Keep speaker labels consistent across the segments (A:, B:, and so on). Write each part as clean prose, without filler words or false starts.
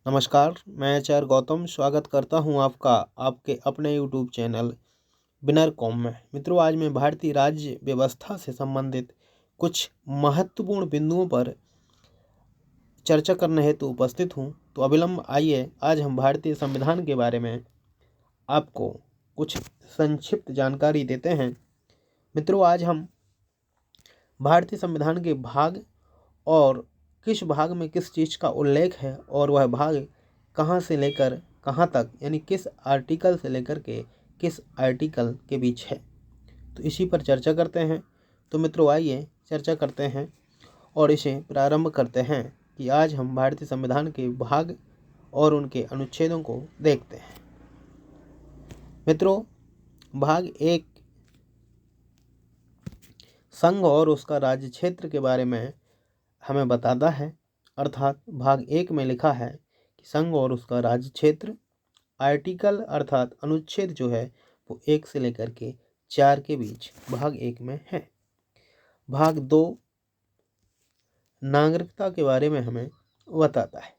A: नमस्कार, मैं आचार्य गौतम स्वागत करता हूं आपका आपके अपने यूट्यूब चैनल विनर कॉम में। मित्रों, आज मैं भारतीय राज्य व्यवस्था से संबंधित कुछ महत्वपूर्ण बिंदुओं पर चर्चा करने हेतु उपस्थित हूं। तो अविलंब आइए आज हम भारतीय संविधान के बारे में आपको कुछ संक्षिप्त जानकारी देते हैं। मित्रों, आज हम भारतीय संविधान के भाग और किस भाग में किस चीज़ का उल्लेख है और वह भाग कहाँ से लेकर कहाँ तक, यानी किस आर्टिकल से लेकर के किस आर्टिकल के बीच है, तो इसी पर चर्चा करते हैं। तो मित्रों, आइए चर्चा करते हैं और इसे प्रारंभ करते हैं कि आज हम भारतीय संविधान के भाग और उनके अनुच्छेदों को देखते हैं। मित्रों, भाग 1 संघ और उसका राज्य क्षेत्र के बारे में हमें बताता है। अर्थात भाग 1 में लिखा है कि संघ और उसका राज्य क्षेत्र, आर्टिकल अर्थात अनुच्छेद जो है वो 1 से लेकर के 4 के बीच भाग 1 में है। भाग 2 नागरिकता के बारे में हमें बताता है।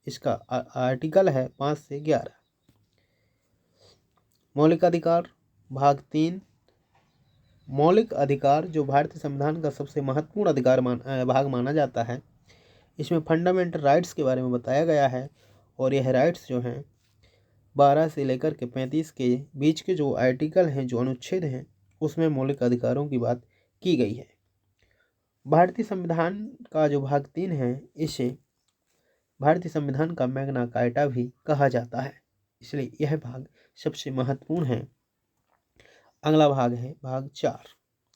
A: इसका आर्टिकल है 5 से 11। मौलिक अधिकार भाग 3 मौलिक अधिकार जो भारतीय संविधान का सबसे महत्वपूर्ण अधिकार भाग माना जाता है। इसमें फंडामेंटल राइट्स के बारे में बताया गया है और यह राइट्स जो हैं 12 से लेकर के 35 के बीच के जो आर्टिकल हैं, जो अनुच्छेद हैं, उसमें मौलिक अधिकारों की बात की गई है। भारतीय संविधान का जो भाग 3 है, इसे भारतीय संविधान का मैग्ना कार्टा भी कहा जाता है, इसलिए यह भाग सबसे महत्वपूर्ण है। अगला भाग है भाग 4।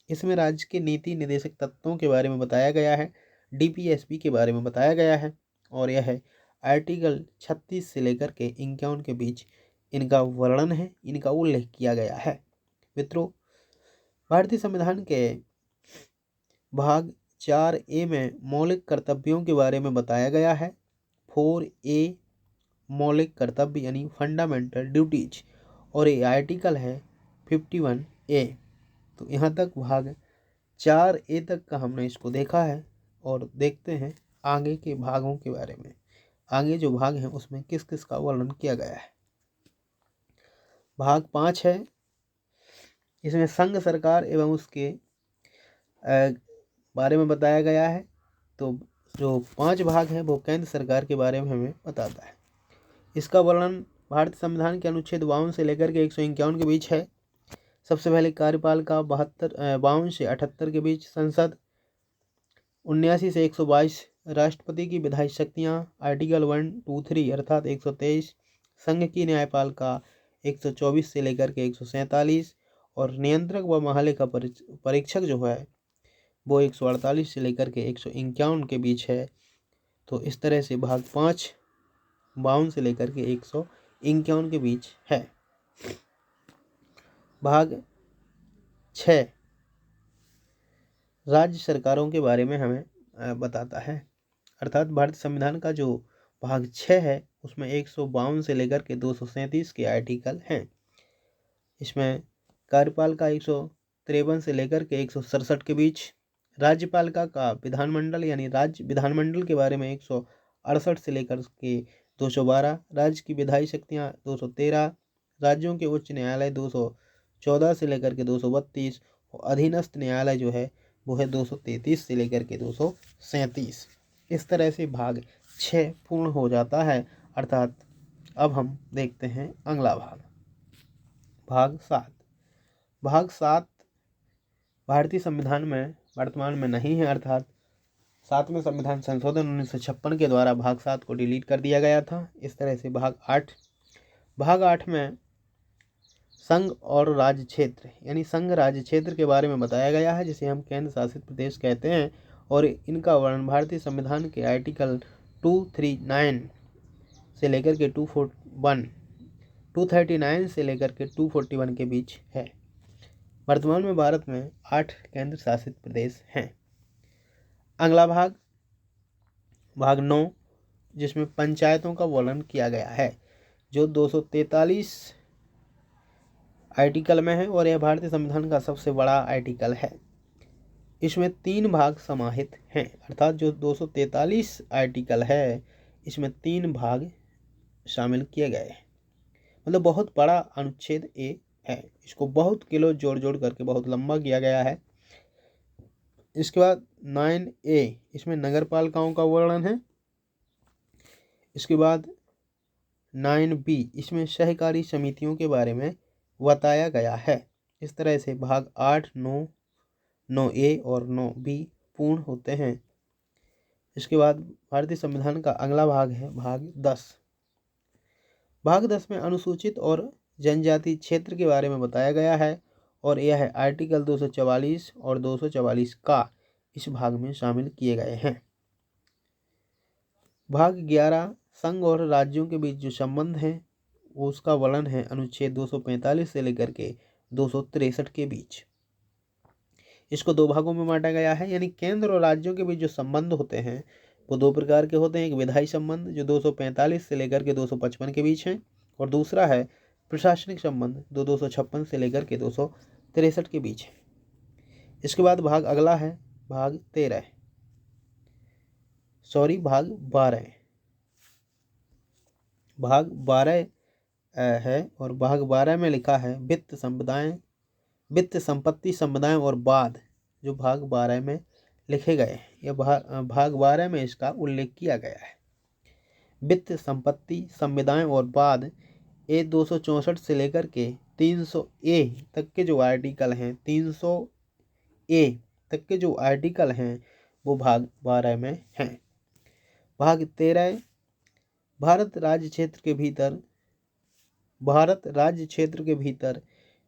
A: इसमें राज्य के नीति निर्देशक तत्वों के बारे में बताया गया है, डीपीएसपी के बारे में बताया गया है और यह है आर्टिकल 36 से लेकर के 51 के बीच इनका वर्णन है, इनका उल्लेख किया गया है। मित्रों, भारतीय संविधान के भाग 4A में मौलिक कर्तव्यों के बारे में बताया गया है। 4A मौलिक कर्तव्य यानी फंडामेंटल ड्यूटीज और ये आर्टिकल है 51A। तो यहाँ तक भाग 4A तक का हमने इसको देखा है और देखते हैं आगे के भागों के बारे में। आगे जो भाग हैं उसमें किस किस का वर्णन किया गया है। भाग 5 है, इसमें संघ सरकार एवं उसके बारे में बताया गया है। तो जो 5 भाग हैं वो केंद्र सरकार के बारे में हमें बताता है। इसका वर्णन भारतीय संविधान के अनुच्छेद 52 से लेकर के 151 के बीच है। सबसे पहले कार्यपाल का 52 से 78 के बीच, संसद 79 से 122, राष्ट्रपति की विधायी शक्तियाँ आर्टिकल 1, 2, 3 अर्थात 123, संघ की न्यायपालिका 124 से लेकर के 147 और नियंत्रक व महालेखा परीक्षक जो है वो 148 से लेकर के 151 के बीच है। तो इस तरह से भाग 5 52 से लेकर के 151 के बीच है। भाग 6 राज्य सरकारों के बारे में हमें बताता है। अर्थात भारतीय संविधान का जो भाग 6 है उसमें 152 से लेकर के 237 के आर्टिकल हैं। इसमें कार्यपाल का 153 से लेकर के 167 के बीच, राज्यपालिका का विधानमंडल यानी राज्य विधानमंडल के बारे में 168 से लेकर के 212, राज्य की विधायी शक्तियाँ 213, राज्यों के उच्च न्यायालय 214 से लेकर के 232 और अधीनस्थ न्यायालय जो है वो है 233 से लेकर के 237। इस तरह से भाग 6 पूर्ण हो जाता है। अर्थात अब हम देखते हैं अगला भाग, भाग 7। भाग 7 भारतीय संविधान में वर्तमान में नहीं है, अर्थात 7वें संविधान संशोधन 1956 के द्वारा भाग 7 को डिलीट कर दिया गया था। इस तरह से भाग 8 में संघ और राज्य क्षेत्र यानी संघ राज्य क्षेत्र के बारे में बताया गया है, जिसे हम केंद्र शासित प्रदेश कहते हैं और इनका वर्णन भारतीय संविधान के आर्टिकल 239 से लेकर के 239 से लेकर के 241 के बीच है। वर्तमान में भारत में 8 केंद्र शासित प्रदेश हैं। अगला भाग, भाग 9, जिसमें पंचायतों का वर्णन किया गया है, जो 243 आर्टिकल में है और यह भारतीय संविधान का सबसे बड़ा आर्टिकल है। इसमें 3 भाग समाहित हैं, अर्थात जो 243 आर्टिकल है इसमें 3 भाग शामिल किए गए हैं। मतलब बहुत बड़ा अनुच्छेद ए है। इसको बहुत किलो जोड़ जोड़ करके बहुत लंबा किया गया है। इसके बाद 9A, इसमें नगर पालिकाओं का वर्णन है। इसके बाद 9B, इसमें सहकारी समितियों के बारे में बताया गया है। इस तरह से भाग 8, 9, 9A और 9B पूर्ण होते हैं। इसके बाद भारतीय संविधान का अगला भाग है भाग 10। भाग 10 में अनुसूचित और जनजाति क्षेत्र के बारे में बताया गया है और यह है आर्टिकल 244 और 244 का इस भाग में शामिल किए गए हैं। भाग 11 संघ और राज्यों के बीच जो संबंध है वो उसका वर्णन है अनुच्छेद 245 से लेकर के 263 के बीच। इसको 2 भागों में बांटा गया है, यानी केंद्र और राज्यों के बीच जो संबंध होते हैं वो 2 प्रकार के होते हैं। एक विधायी संबंध जो 245 से लेकर के 255 के बीच है, और दूसरा है प्रशासनिक संबंध जो 256 से लेकर के 263 के बीच है। इसके बाद भाग अगला है भाग 12 भाग 12 है, और भाग 12 में लिखा है वित्त संपत्ति समुदाय और बाद, जो भाग 12 में लिखे गए हैं। यह भाग 12 में इसका उल्लेख किया गया है। वित्त संपत्ति संविदाएं और बाद ए 264 से लेकर के 300A तक के जो आर्टिकल हैं, 300A तक के जो आर्टिकल हैं वो भाग 12 में हैं। भाग 13 भारत राज्य क्षेत्र के भीतर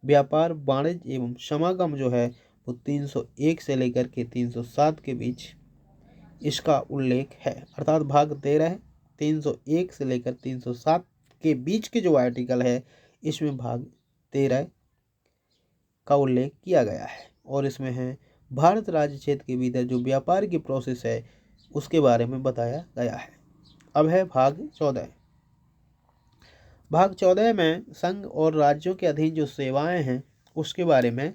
A: व्यापार वाणिज्य एवं समागम जो है वो 301 से लेकर के 307 के बीच इसका उल्लेख है। अर्थात भाग 13 301 से लेकर 307 के बीच के जो आर्टिकल है इसमें भाग 13 का उल्लेख किया गया है, और इसमें है भारत राज्य क्षेत्र के भीतर जो व्यापार की प्रोसेस है उसके बारे में बताया गया है। अब है भाग 14। भाग 14 में संघ और राज्यों के अधीन जो सेवाएं हैं उसके बारे में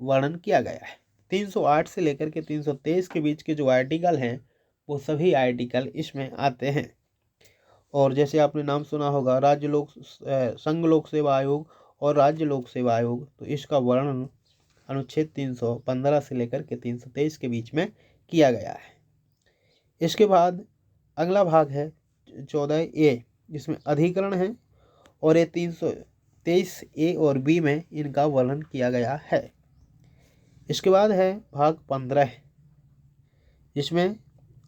A: वर्णन किया गया है। 308 से लेकर के 323 के बीच के जो आर्टिकल हैं वो सभी आर्टिकल इसमें आते हैं। और जैसे आपने नाम सुना होगा संघ लोक सेवा आयोग और राज्य लोक सेवा आयोग, तो इसका वर्णन अनुच्छेद 315 से लेकर के 323 के बीच में किया गया है। इसके बाद अगला भाग है 14A, जिसमें अधिकरण है, और ये 323A और B में इनका वर्णन किया गया है। इसके बाद है भाग 15, जिसमें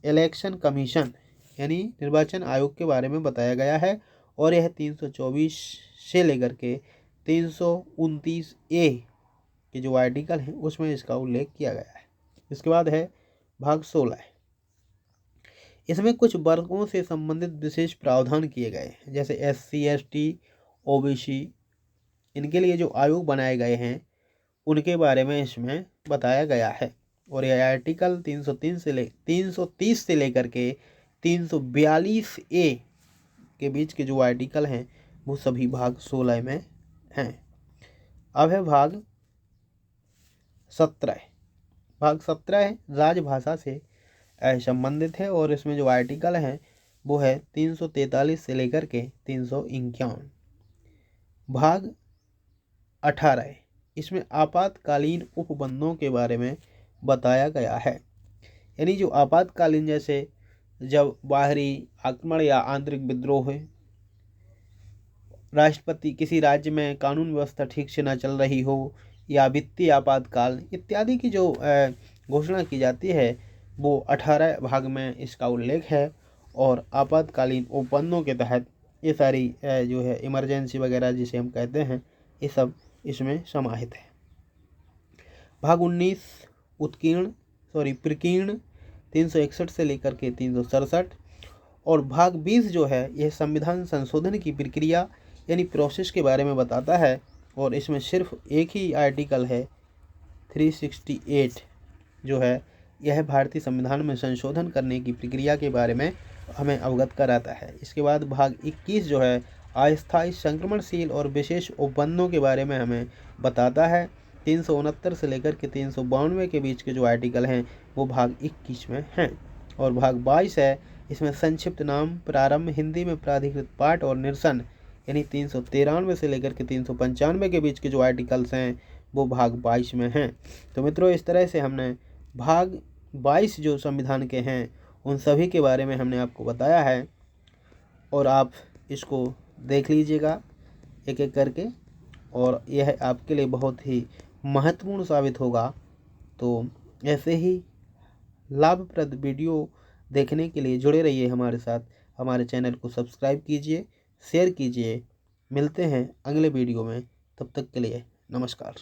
A: इलेक्शन कमीशन यानी निर्वाचन आयोग के बारे में बताया गया है, और यह 324 से लेकर के 329A के जो आर्टिकल हैं उसमें इसका उल्लेख किया गया है। इसके बाद है भाग 16, इसमें कुछ वर्गों से संबंधित विशेष प्रावधान किए गए हैं, जैसे SC ST OBC, इनके लिए जो आयोग बनाए गए हैं उनके बारे में इसमें बताया गया है। और यह आर्टिकल 330 से लेकर के 342A के बीच के जो आर्टिकल हैं वो सभी भाग 16 में हैं। अब है भाग 17। भाग 17 राजभाषा से संबंधित है, और इसमें जो आर्टिकल हैं वो है 343 से लेकर के 351। भाग 18, इसमें आपातकालीन उपबंधों के बारे में बताया गया है, यानी जो आपातकालीन, जैसे जब बाहरी आक्रमण या आंतरिक विद्रोह है, राष्ट्रपति किसी राज्य में कानून व्यवस्था ठीक से न चल रही हो, या वित्तीय आपातकाल इत्यादि की जो घोषणा की जाती है वो 18 भाग में इसका उल्लेख है। और आपातकालीन उपबंधों के तहत ये सारी जो है इमरजेंसी वगैरह जिसे हम कहते हैं ये सब इसमें समाहित है। भाग 19 प्रकीर्ण 361 से लेकर के 367, और भाग 20 जो है यह संविधान संशोधन की प्रक्रिया यानी प्रोसेस के बारे में बताता है, और इसमें सिर्फ एक ही आर्टिकल है 368 जो है यह भारतीय संविधान में संशोधन करने की प्रक्रिया के बारे में हमें अवगत कराता है। इसके बाद भाग 21 जो है अस्थायी संक्रमणशील और विशेष उपबंधों के बारे में हमें बताता है। 369 से लेकर के 392 के बीच के जो आर्टिकल हैं वो भाग 21 में हैं। और भाग 22 है इसमें संक्षिप्त नाम, प्रारंभ, हिंदी में प्राधिकृत पाठ और निरसन यानी 393 से लेकर के 395 के बीच के जो आर्टिकल्स हैं वो भाग 22 में हैं। तो मित्रों, इस तरह से हमने भाग 22 जो संविधान के हैं उन सभी के बारे में हमने आपको बताया है, और आप इसको देख लीजिएगा एक एक करके, और यह आपके लिए बहुत ही महत्वपूर्ण साबित होगा। तो ऐसे ही लाभप्रद वीडियो देखने के लिए जुड़े रहिए हमारे साथ। हमारे चैनल को सब्सक्राइब कीजिए, शेयर कीजिए। मिलते हैं अगले वीडियो में, तब तक के लिए नमस्कार।